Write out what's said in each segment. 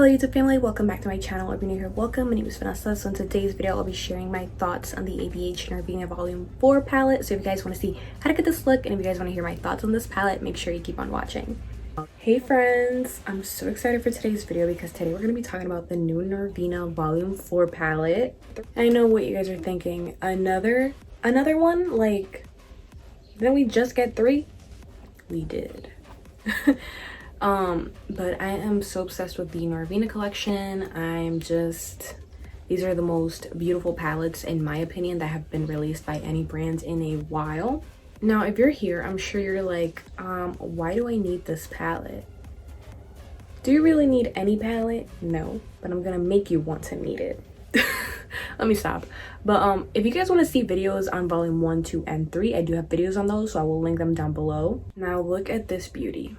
Hello YouTube family, welcome back to my channel. If you're new here, welcome. My name is Vanessa. So in today's video, I'll be sharing my thoughts on the Abh Norvina Volume 4 palette. So if you guys want to see how to get this look and if you guys want to hear my thoughts on this palette, make sure you keep on watching. Hey friends, I'm so excited for today's video because today we're going to be talking about the new Norvina Volume 4 palette. I know what you guys are thinking. Another one? Like, didn't we just get 3? We did. But I am so obsessed with the Norvina collection. These are the most beautiful palettes in my opinion that have been released by any brand in a while. Now if you're here, I'm sure you're like, why do I need this palette? Do you really need any palette? No, but I'm gonna make you want to need it. Let me stop. But if you guys want to see videos on volume 1, 2 and 3, I do have videos on those, so I will link them down below. Now look at this beauty.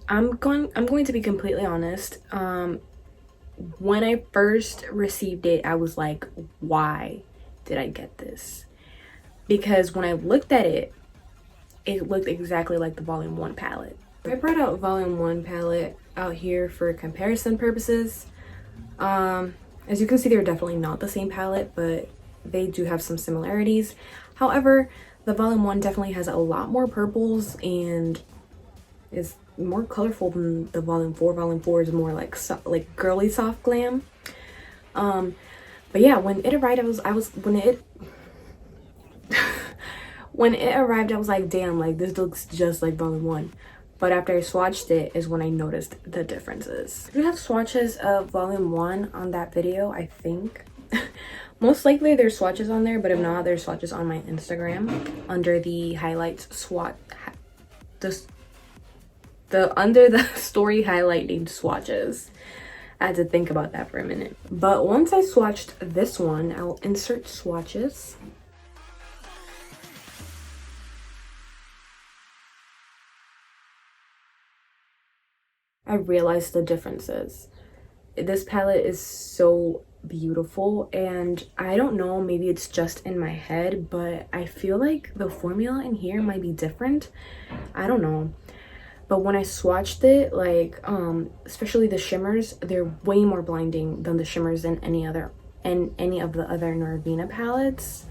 I'm going to be completely honest. When I first received it, I was like, why did I get this? Because when I looked at it, it looked exactly like the volume 1 palette. I brought out volume 1 palette out here for comparison purposes. As you can see, they're definitely not the same palette, but they do have some similarities. However, the volume 1 definitely has a lot more purples and is more colorful than the volume 4. Volume 4 is more like girly soft glam. But yeah, when it arrived, when it arrived, I was like, damn, like this looks just like volume 1. But after I swatched it is when I noticed the differences. We have swatches of volume 1 on that video, I think. Most likely there's swatches on there, but if not, there's swatches on my Instagram under the highlights under the story highlight named swatches. I had to think about that for a minute. But once I swatched this one, I'll insert swatches. I realized the differences. This palette is so beautiful, and I don't know, maybe it's just in my head, but I feel like the formula in here might be different. I don't know. But when I swatched it, like especially the shimmers, they're way more blinding than the shimmers in any of the other Norvina palettes.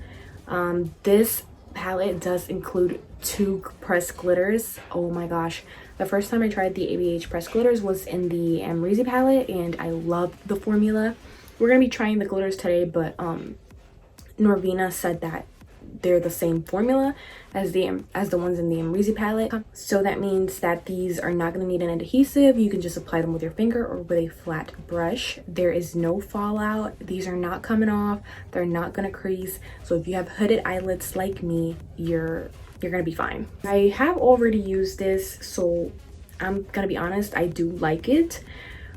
This palette does include 2 pressed glitters. Oh my gosh, the first time I tried the Abh pressed glitters was in the Amrezy palette, and I loved the formula. We're gonna be trying the glitters today, but Norvina said that they're the same formula as the ones in the Amrezy palette, so that means that these are not going to need an adhesive. You can just apply them with your finger or with a flat brush. There is no fallout. These are not coming off. They're not going to crease. So if you have hooded eyelids like me, you're gonna be fine. I have already used this, so I'm gonna be honest, I do like it.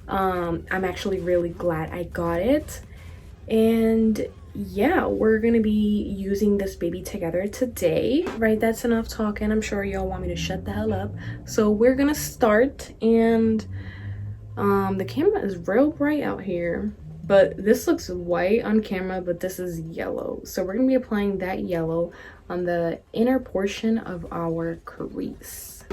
I'm actually really glad I got it. And yeah, we're gonna be using this baby together today. Right, that's enough talking. I'm sure y'all want me to shut the hell up, so we're gonna start. And the camera is real bright out here, but this looks white on camera, but this is yellow, so we're gonna be applying that yellow on the inner portion of our crease.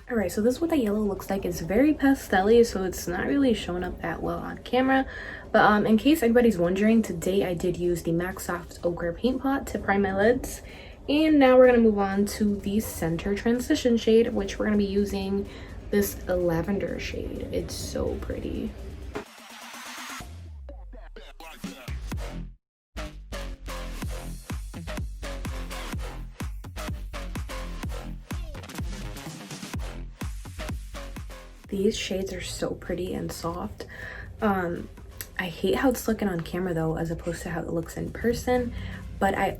Alright, so this is what the yellow looks like. It's very pastel-y, so it's not really showing up that well on camera. But in case anybody's wondering, today I did use the MAC Soft Ochre Paint Pot to prime my lids. And now we're going to move on to the center transition shade, which we're going to be using this lavender shade. It's so pretty. These shades are so pretty and soft. I hate how it's looking on camera though, as opposed to how it looks in person. But I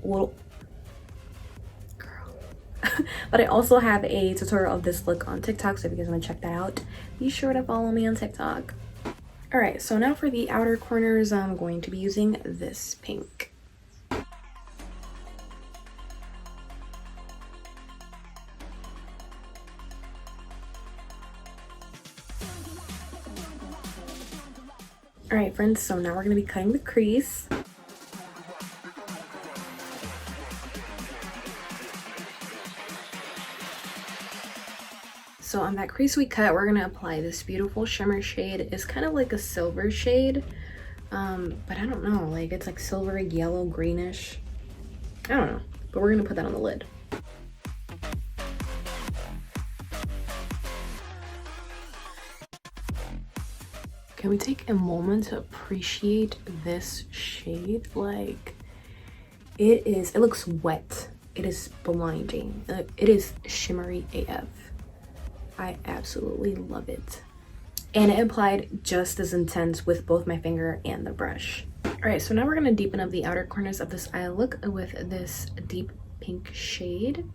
also have a tutorial of this look on TikTok, so if you guys want to check that out, be sure to follow me on TikTok. Alright, so now for the outer corners, I'm going to be using this pink. Alright friends, so now we're going to be cutting the crease. So on that crease we cut, we're gonna apply this beautiful shimmer shade. It's kind of like a silver shade, but I don't know, like it's like silvery yellow greenish. I don't know, but we're gonna put that on the lid. Can we take a moment to appreciate this shade? Like, it looks wet. It is blinding. It is shimmery AF. I absolutely love it. And it applied just as intense with both my finger and the brush. All right, so now we're gonna deepen up the outer corners of this eye look with this deep pink shade.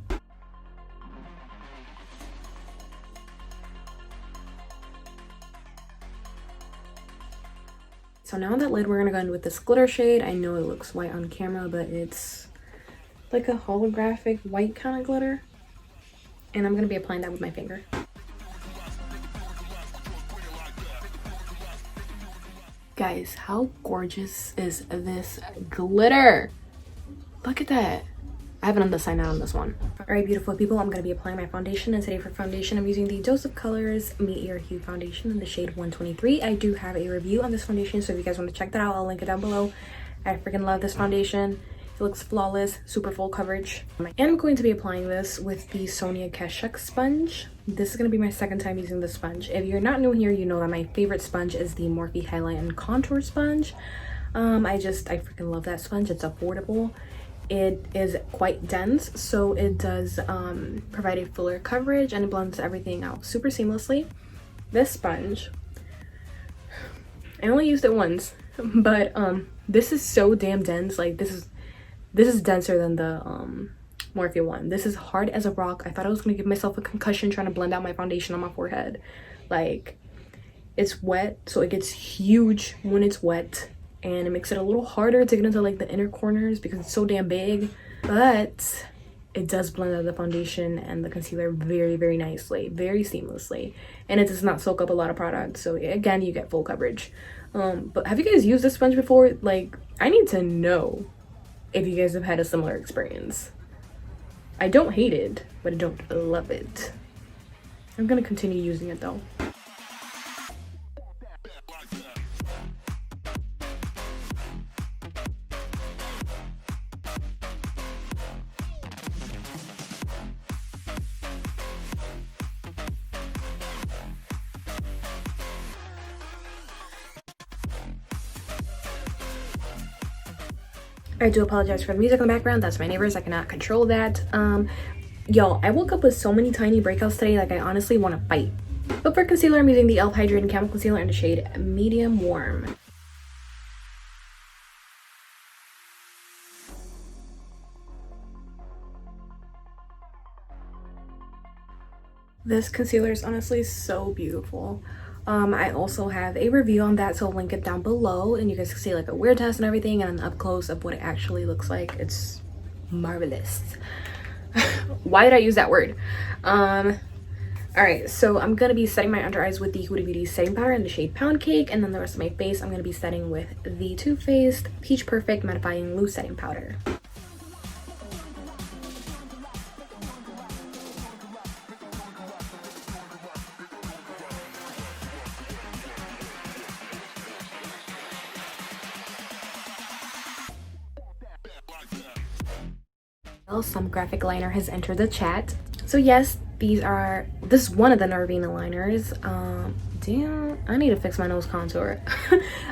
So now on that lid, we're gonna go in with this glitter shade. I know it looks white on camera, but it's like a holographic white kind of glitter. And I'm gonna be applying that with my finger. Guys, how gorgeous is this glitter? Look at that. I haven't done the sign out on this one. All right, beautiful people, I'm gonna be applying my foundation, and today for foundation, I'm using the Dose of Colors Meet Your Hue Foundation in the shade 123. I do have a review on this foundation, so if you guys want to check that out, I'll link it down below. I freaking love this foundation. It looks flawless, super full coverage. And I'm going to be applying this with the Sonia Kashuk sponge. This is gonna be my second time using this sponge. If you're not new here, you know that my favorite sponge is the Morphe Highlight and Contour sponge. I freaking love that sponge. It's affordable. It is quite dense, so it does provide a fuller coverage, and it blends everything out super seamlessly. This sponge, I only used it once, but this is so damn dense. Like this is denser than the Morphe one. This is hard as a rock. I thought I was gonna give myself a concussion trying to blend out my foundation on my forehead. Like, it's wet, so it gets huge when it's wet, and it makes it a little harder to get into like the inner corners because it's so damn big, but it does blend out the foundation and the concealer very, very nicely, very seamlessly, and it does not soak up a lot of product, so again, you get full coverage. But have you guys used this sponge before? Like, I need to know if you guys have had a similar experience. I don't hate it, but I don't love it. I'm gonna continue using it though. I do apologize for the music in the background. That's my neighbors. I cannot control that. Y'all, I woke up with so many tiny breakouts today, like I honestly want to fight. But for concealer, I'm using the Elf Hydrating Camo Concealer in the shade Medium Warm. This concealer is honestly so beautiful. I also have a review on that, so I'll link it down below, and you guys can see like a wear test and everything, and an up close of what it actually looks like. It's marvelous. Why did I use that word? All right, so I'm gonna be setting my under eyes with the Huda Beauty setting powder in the shade Pound Cake, and then the rest of my face I'm gonna be setting with the Too Faced Peach Perfect Mattifying Loose Setting Powder. Some graphic liner has entered the chat. So yes, this is one of the Norvina liners. Damn, I need to fix my nose contour.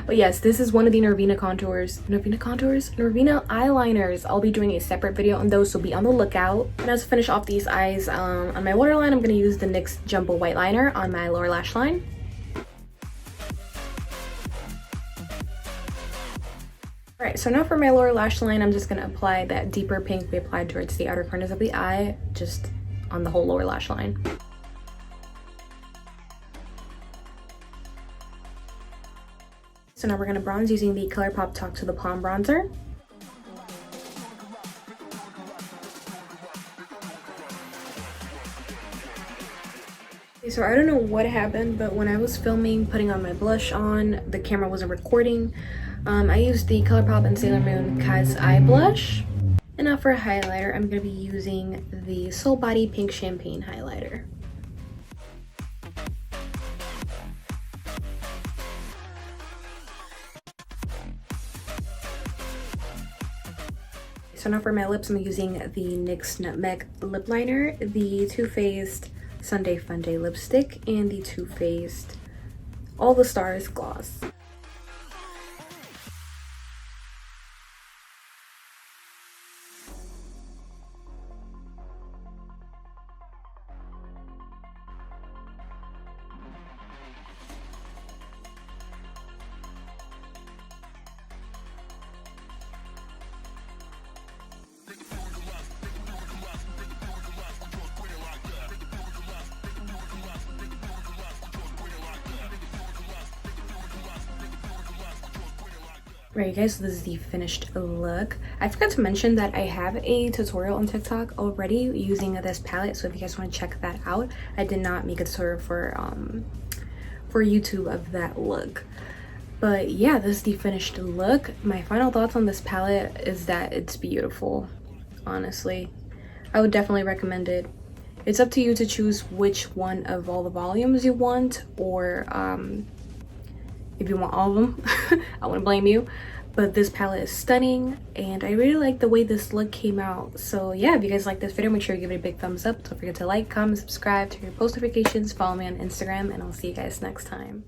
But yes, this is one of the Norvina eyeliners. I'll be doing a separate video on those, so be on the lookout. And as to finish off these eyes, on my waterline, I'm going to use the NYX Jumbo White Liner on my lower lash line. Alright, so now for my lower lash line, I'm just going to apply that deeper pink we applied towards the outer corners of the eye, just on the whole lower lash line. So now we're going to bronze using the Colourpop Talk to the Palm bronzer. Okay, so I don't know what happened, but when I was filming, putting on my blush on, the camera wasn't recording. I used the Colourpop and Sailor Moon Cat's Eye Blush. And now for a highlighter, I'm going to be using the Soul Body Pink Champagne Highlighter. So now for my lips, I'm using the NYX Nutmeg lip liner, the Too Faced Sunday Funday lipstick, and the Too Faced All the Stars gloss. Right, guys, so this is the finished look. I forgot to mention that I have a tutorial on TikTok already using this palette, so if you guys want to check that out. I did not make a tutorial for YouTube of that look. But yeah, this is the finished look. My final thoughts on this palette is that it's beautiful. Honestly, I would definitely recommend it. It's up to you to choose which one of all the volumes you want, or if you want all of them. I wouldn't blame you. But this palette is stunning, and I really like the way this look came out. So yeah, if you guys like this video, make sure you give it a big thumbs up. Don't forget to like, comment, subscribe, turn your post notifications, follow me on Instagram, and I'll see you guys next time.